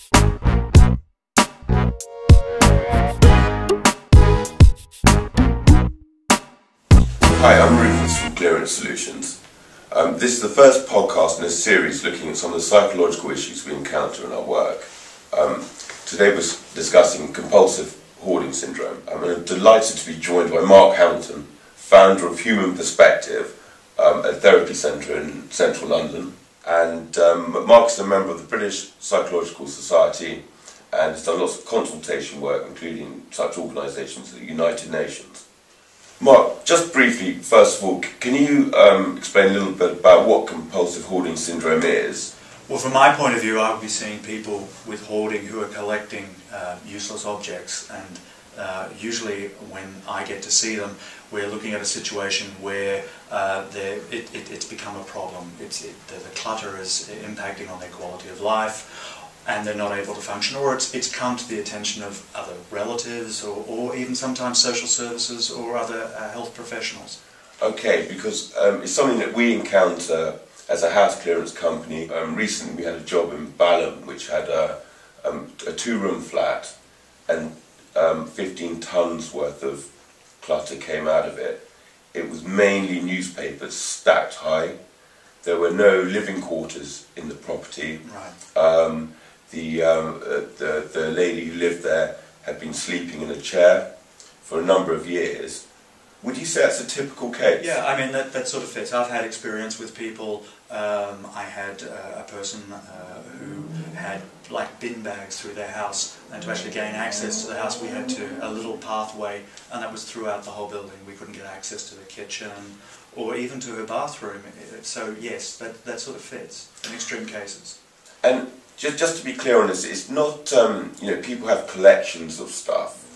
Hi, I'm Rufus from Clearance Solutions. This is the first podcast in a series looking at some of the psychological issues we encounter in our work. Today we're discussing compulsive hoarding syndrome. I'm delighted to be joined by Mark Hamilton, founder of Human Perspective, a therapy centre in central London. And Mark is a member of the British Psychological Society and has done lots of consultation work, including such organisations as the United Nations. Mark, just briefly, first of all, can you explain a little bit about what compulsive hoarding syndrome is? Well, from my point of view, I would be seeing people with hoarding who are collecting useless objects, and usually when I get to see them, we're looking at a situation where it's become a problem. The clutter is impacting on their quality of life, and they're not able to function, or it's come to the attention of other relatives, or even sometimes social services or other health professionals. Okay, because it's something that we encounter as a house clearance company. Recently we had a job in Balham which had a two-room flat, and 15 tonnes worth of clutter came out of it. It was mainly newspapers stacked high. There were no living quarters in the property. Right. The lady who lived there had been sleeping in a chair for a number of years. Would you say that's a typical case? Yeah, I mean, that sort of fits. I've had experience with people. I had a person who had like bin bags through their house, and to actually gain access to the house we had a little pathway, and that was throughout the whole building. We couldn't get access to the kitchen or even to her bathroom. So yes, that sort of fits in extreme cases. And just to be clear on this, it's not, people have collections of stuff.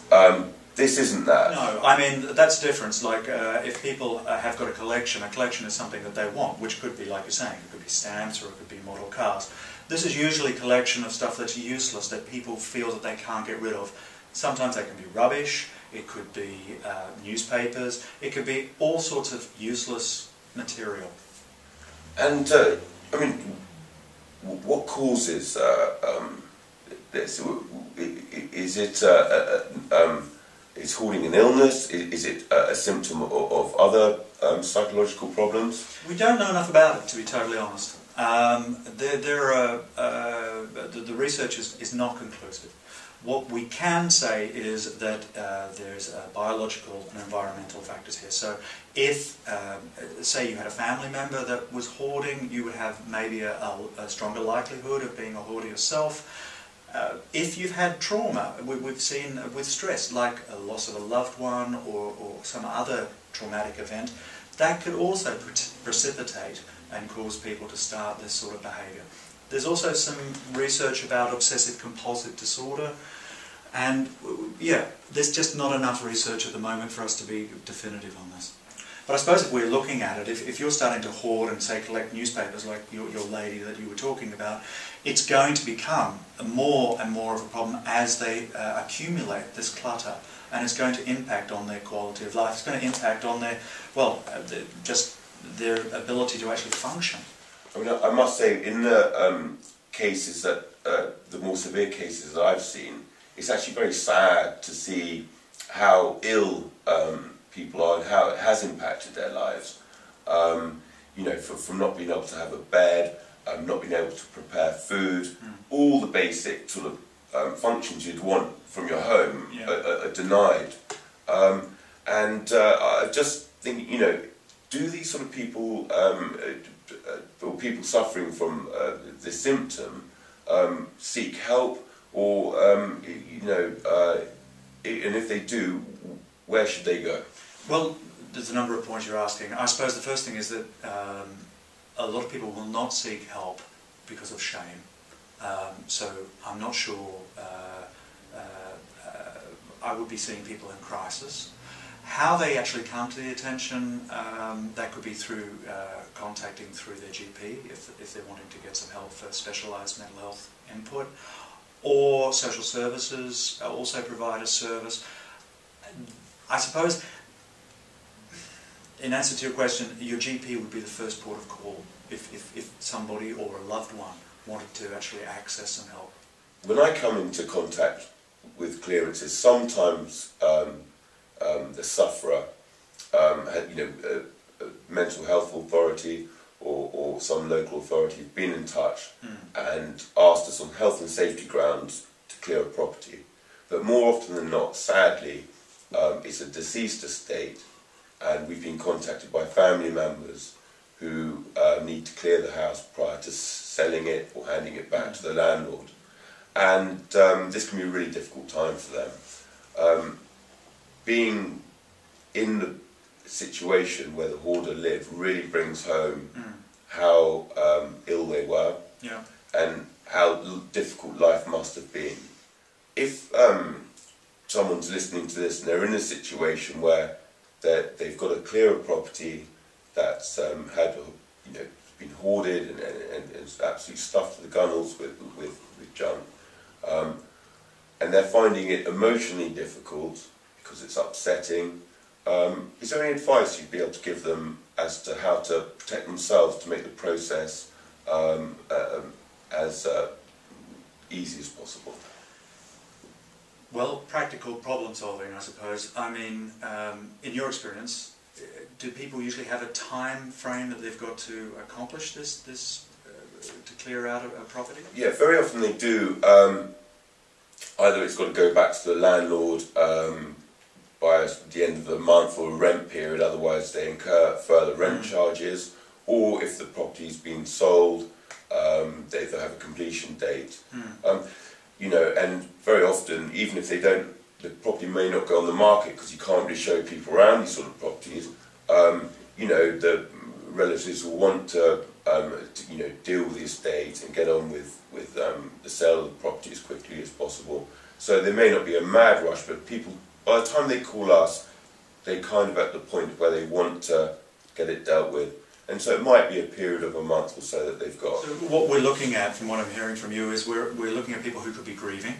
This isn't that. No, I mean, that's the difference. Like, if people have got a collection is something that they want, which could be, like you're saying, it could be stamps or it could be model cars. This is usually a collection of stuff that's useless, that people feel that they can't get rid of. Sometimes they can be rubbish, it could be newspapers, it could be all sorts of useless material. And, what causes this? Is it is hoarding an illness? Is it a symptom of other psychological problems? We don't know enough about it, to be totally honest. The research is not conclusive. What we can say is that there's biological and environmental factors here. So if, say you had a family member that was hoarding, you would have maybe a stronger likelihood of being a hoarder yourself. If you've had trauma, we've seen with stress, like a loss of a loved one or some other traumatic event, that could also precipitate and cause people to start this sort of behaviour. There's also some research about obsessive compulsive disorder, and yeah, there's just not enough research at the moment for us to be definitive on this. But I suppose if we're looking at it, if you're starting to hoard and say collect newspapers like your lady that you were talking about, it's going to become more and more of a problem as they accumulate this clutter, and it's going to impact on their quality of life. It's going to impact on their, just their ability to actually function. I mean, I must say, in the cases that, the more severe cases that I've seen, it's actually very sad to see how ill people are and how it has impacted their lives. From not being able to have a bed, not being able to prepare food, all the basic sort of functions you'd want from your home are denied. I just think, do these sort of people, or people suffering from this symptom, seek help, or, and if they do, where should they go? Well, there's a number of points you're asking. I suppose the first thing is that a lot of people will not seek help because of shame. So I'm not sure I would be seeing people in crisis. How they actually come to the attention, that could be through contacting through their GP if they're wanting to get some help for specialised mental health input, or social services also provide a service. I suppose, in answer to your question, your GP would be the first port of call if somebody or a loved one wanted to actually access some help. when I come into contact with clearances, sometimes the sufferer had, a mental health authority or some local authority have been in touch and asked us on health and safety grounds to clear a property. But more often than not, sadly, it's a deceased estate, and we've been contacted by family members who need to clear the house prior to selling it or handing it back to the landlord. And this can be a really difficult time for them. Being in the situation where the hoarder lived really brings home how ill they were and how difficult life must have been. If someone's listening to this and they're in a situation where they've got to clear a property that's been hoarded and it's absolutely stuffed to the gunnels with junk, and they're finding it emotionally difficult because it's upsetting, is there any advice you'd be able to give them as to how to protect themselves to make the process as easy as possible? Well, practical problem solving, I suppose. I mean, in your experience, do people usually have a time frame that they've got to accomplish this to clear out a property? Yeah, very often they do. Either it's got to go back to the landlord by the end of the month or a rent period, otherwise they incur further rent charges, or if the property's been sold, they have a completion date. And very often, even if they don't, the property may not go on the market because you can't really show people around these sort of properties. The relatives will want to deal with the estate and get on with the sale of the property as quickly as possible. So there may not be a mad rush, but people, by the time they call us, they're kind of at the point where they want to get it dealt with. And so it might be a period of a month or so that they've got. So what we're looking at, from what I'm hearing from you, is we're looking at people who could be grieving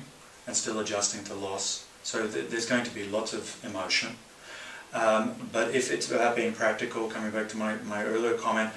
and still adjusting to loss. So there's going to be lots of emotion. But if it's about being practical, coming back to my earlier comment,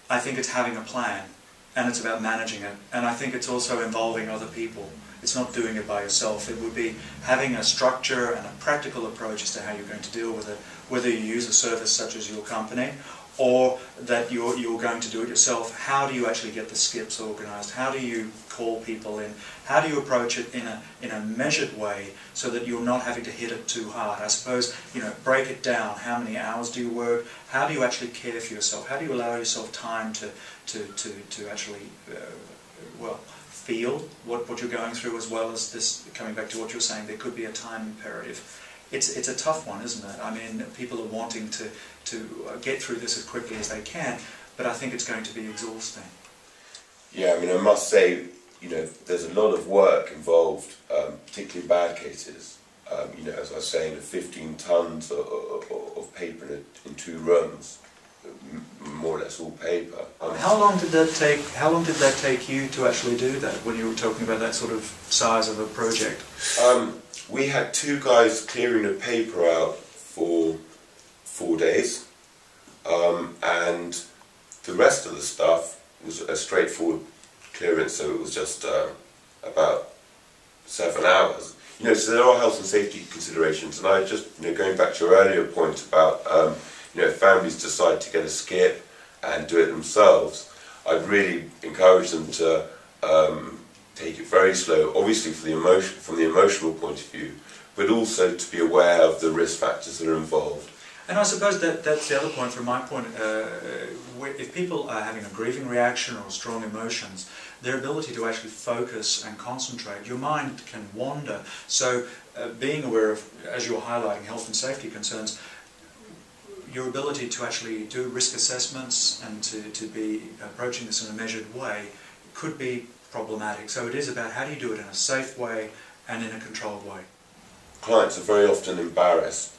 I think it's having a plan, and it's about managing it. And I think it's also involving other people. It's not doing it by yourself. It would be having a structure and a practical approach as to how you're going to deal with it, whether you use a service such as your company, or that you're going to do it yourself. How do you actually get the skips organised? How do you call people in? How do you approach it in a measured way so that you're not having to hit it too hard? I suppose, break it down. How many hours do you work? How do you actually care for yourself? How do you allow yourself time to actually, feel what you're going through, as well as this, coming back to what you're saying, there could be a time imperative. It's a tough one, isn't it? I mean, people are wanting to get through this as quickly as they can, but I think it's going to be exhausting. Yeah, I mean, I must say, there's a lot of work involved, particularly bad cases. As I was saying, 15 tons of paper in 2 rooms, more or less all paper. How long did that take? How long did that take you to actually do that? When you were talking about that sort of size of a project? We had 2 guys clearing the paper out for 4 days, and the rest of the stuff was a straightforward clearance, so it was just about 7 hours. So there are health and safety considerations, and I just, going back to your earlier point about, if families decide to get a skip and do it themselves, I'd really encourage them to take it very slow, obviously from the emotional point of view, but also to be aware of the risk factors that are involved. And I suppose that's the other point from my point. If people are having a grieving reaction or strong emotions, their ability to actually focus and concentrate, your mind can wander. So being aware of, as you're highlighting, health and safety concerns, your ability to actually do risk assessments and to be approaching this in a measured way could be problematic. So it is about how do you do it in a safe way and in a controlled way. Clients are very often embarrassed.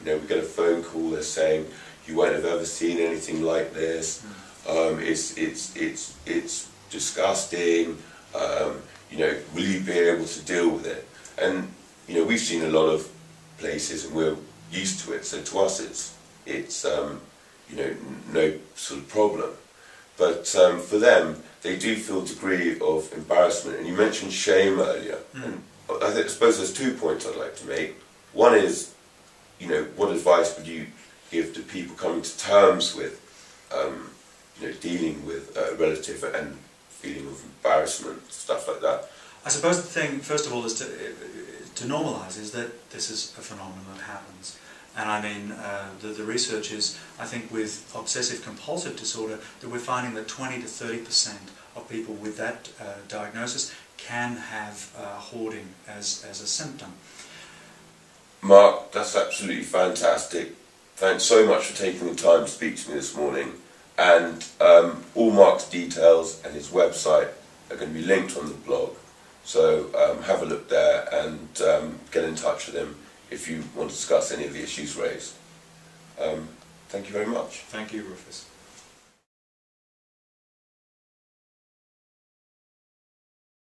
We get a phone call, they're saying, you won't have ever seen anything like this, it's disgusting, will you be able to deal with it? And, we've seen a lot of places and we're used to it, so to us it's no sort of problem. But for them, they do feel a degree of embarrassment. And you mentioned shame earlier. And I suppose there's 2 points I'd like to make. One is, you know, what advice would you give to people coming to terms with, you know, dealing with a relative and feeling of embarrassment, stuff like that? I suppose the thing, first of all, is to normalise is that this is a phenomenon that happens. And I mean, the research is, I think with obsessive compulsive disorder, that we're finding that 20 to 30% of people with that diagnosis can have hoarding as a symptom. Mark, that's absolutely fantastic. Thanks so much for taking the time to speak to me this morning. And all Mark's details and his website are going to be linked on the blog. So have a look there and get in touch with him if you want to discuss any of the issues raised. Thank you very much. Thank you, Rufus.